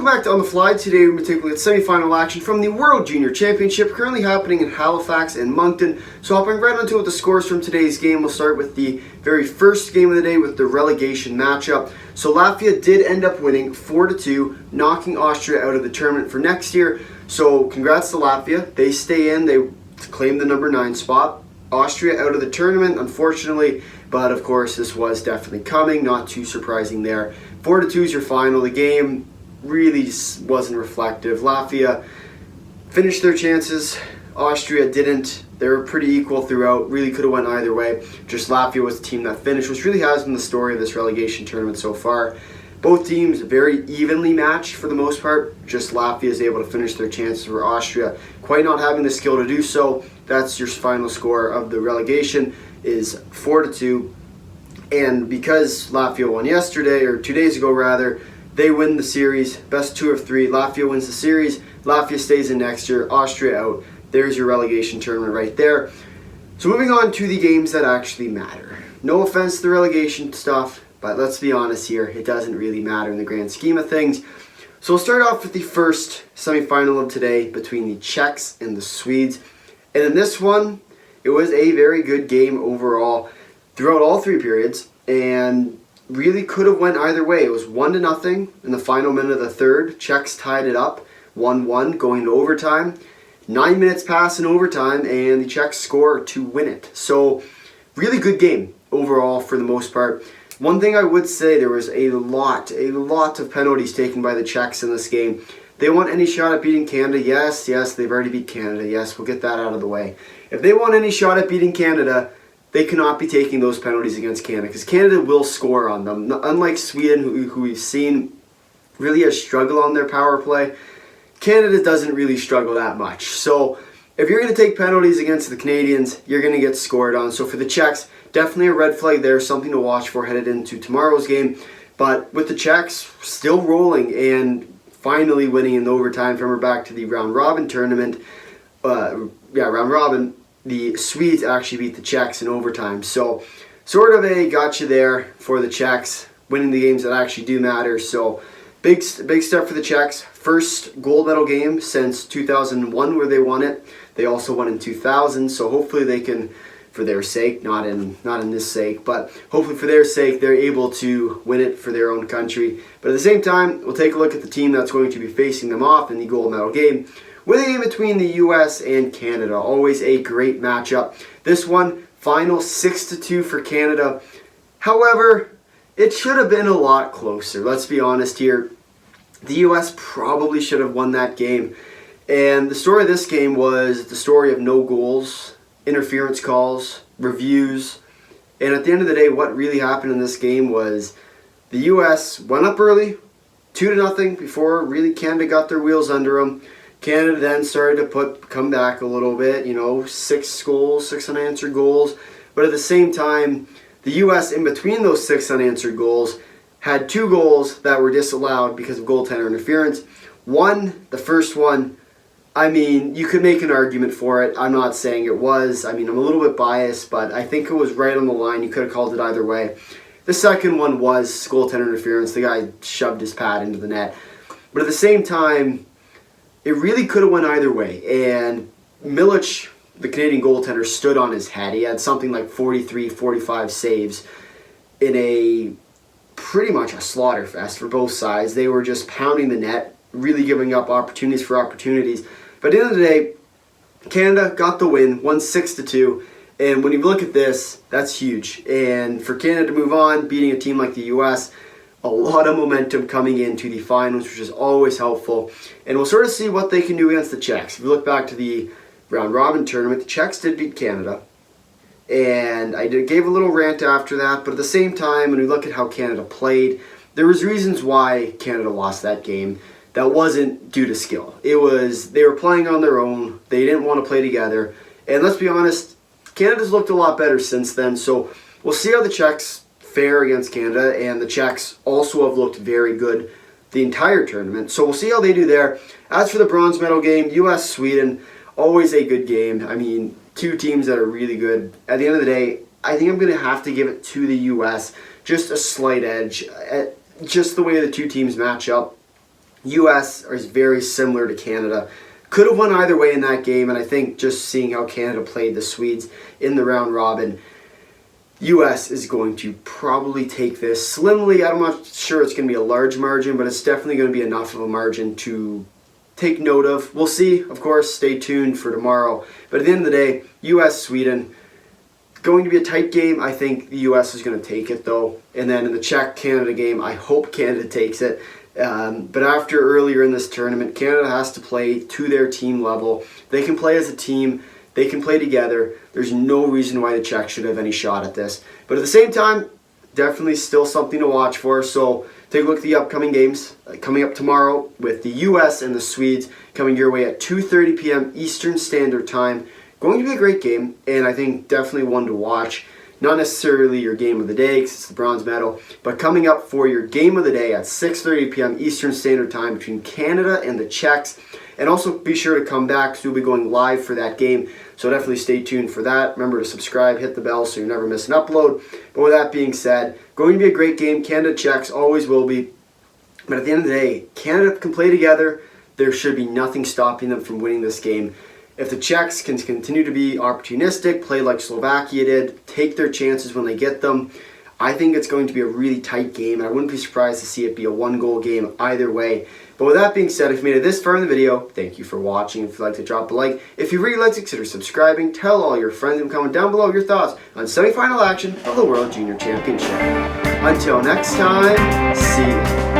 welcome back to On the Fly. Today we're going to take a look at semi-final action from the World Junior Championship currently happening in Halifax and Moncton. So hopping right onto what the scores from today's game. We'll start with the very first game of the day with the relegation matchup. So Lafayette did end up winning 4-2, knocking Austria out of the tournament for next year. So congrats to Lafayette. They stay in. They claim the number 9 spot. Austria out of the tournament, unfortunately, but of course this was definitely coming. Not too surprising there. 4-2 is your final. The game really wasn't reflective. Lafayette finished their chances. Austria didn't. They were pretty equal throughout. Really could have went either way. Just Lafayette was the team that finished, which really has been the story of this relegation tournament so far. Both teams very evenly matched for the most part. Just Lafayette is able to finish their chances for Austria, quite not having the skill to do so. That's your final score of the relegation is 4-2. And because Lafayette won yesterday, or 2 days ago rather, they win the series, best 2 of 3. Lafayette wins the series. Lafayette stays in next year. Austria out. There's your relegation tournament right there. So moving on to the games that actually matter. No offense to the relegation stuff, but let's be honest here. It doesn't really matter in the grand scheme of things. So we'll start off with the first semifinal of today between the Czechs and the Swedes. And in this one, it was a very good game overall throughout all 3 periods. And really could have went either way. It was 1-0 in the final minute of the third. Czechs tied it up 1-1 going to overtime. 9 minutes pass in overtime and the Czechs score to win it. So really good game overall for the most part. One thing I would say, there was a lot of penalties taken by the Czechs in this game. They want any shot at beating Canada. Yes, they've already beat Canada. Yes, we'll get that out of the way. If they want any shot at beating Canada, they cannot be taking those penalties against Canada because Canada will score on them. Unlike Sweden, who we've seen really has struggled on their power play, Canada doesn't really struggle that much. So if you're going to take penalties against the Canadians, you're going to get scored on. So for the Czechs, definitely a red flag there, something to watch for headed into tomorrow's game. But with the Czechs still rolling and finally winning in the overtime, from back to the round robin tournament, round robin, the Swedes actually beat the Czechs in overtime. So sort of a gotcha there for the Czechs, winning the games that actually do matter. So big step for the Czechs. First gold medal game since 2001 where they won it. They also won in 2000. So hopefully they can, for their sake, not in this sake, but hopefully for their sake, they're able to win it for their own country. But at the same time, we'll take a look at the team that's going to be facing them off in the gold medal game, with a game between the U.S. and Canada. Always a great matchup. This one, final 6-2 for Canada. However, it should have been a lot closer. Let's be honest here. The U.S. probably should have won that game. And the story of this game was the story of no goals, interference calls, reviews. And at the end of the day, what really happened in this game was the U.S. went up early, 2-0, before really Canada got their wheels under them. Canada then started to come back a little bit, 6 goals, 6 unanswered goals. But at the same time, the U.S. in between those 6 unanswered goals had 2 goals that were disallowed because of goaltender interference. The first one, you could make an argument for it. I'm not saying it was. I'm a little bit biased, but I think it was right on the line. You could have called it either way. The second one was goaltender interference. The guy shoved his pad into the net. But at the same time, it really could have went either way. And Milic, the Canadian goaltender, stood on his head. He had something like 43, 45 saves in a pretty much a slaughter fest for both sides. They were just pounding the net, really giving up opportunities for opportunities. But at the end of the day, Canada got the win, won 6-2. And when you look at this, that's huge. And for Canada to move on, beating a team like the U.S., a lot of momentum coming into the finals, which is always helpful. And we'll sort of see what they can do against the Czechs. If we look back to the round robin tournament, the Czechs did beat Canada. And I gave a little rant after that. But at the same time, when we look at how Canada played, there was reasons why Canada lost that game. That wasn't due to skill. It was they were playing on their own. They didn't want to play together. And let's be honest, Canada's looked a lot better since then. So we'll see how the Czechs fare against Canada, and the Czechs also have looked very good the entire tournament. So we'll see how they do there. As for the bronze medal game, U.S.-Sweden, always a good game. 2 teams that are really good. At the end of the day, I think I'm going to have to give it to the U.S. Just a slight edge. Just the way the 2 teams match up. U.S. is very similar to Canada. Could have won either way in that game, and I think just seeing how Canada played the Swedes in the round robin, U.S. is going to probably take this slimly. I'm not sure it's going to be a large margin, but it's definitely going to be enough of a margin to take note of. We'll see, of course, stay tuned for tomorrow. But at the end of the day, U.S.-Sweden, going to be a tight game. I think the U.S. is going to take it, though. And then in the Czech-Canada game, I hope Canada takes it. But after earlier in this tournament, Canada has to play to their team level. They can play as a team. They can play together. There's no reason why the Czechs should have any shot at this. But at the same time, definitely still something to watch for. So take a look at the upcoming games coming up tomorrow with the U.S. and the Swedes coming your way at 2:30 p.m. Eastern Standard Time. Going to be a great game, and I think definitely one to watch. Not necessarily your game of the day because it's the bronze medal, but coming up for your game of the day at 6:30 p.m. Eastern Standard Time between Canada and the Czechs. And also be sure to come back because we'll be going live for that game. So definitely stay tuned for that. Remember to subscribe, hit the bell so you never miss an upload. But with that being said, going to be a great game. Canada, Czechs, always will be. But at the end of the day, Canada can play together. There should be nothing stopping them from winning this game. If the Czechs can continue to be opportunistic, play like Slovakia did, take their chances when they get them, I think it's going to be a really tight game, and I wouldn't be surprised to see it be a one-goal game either way. But with that being said, if you made it this far in the video, thank you for watching. If you'd like to drop a like, if you really like to, consider subscribing. Tell all your friends and comment down below your thoughts on semifinal action of the World Junior Championship. Until next time, see you.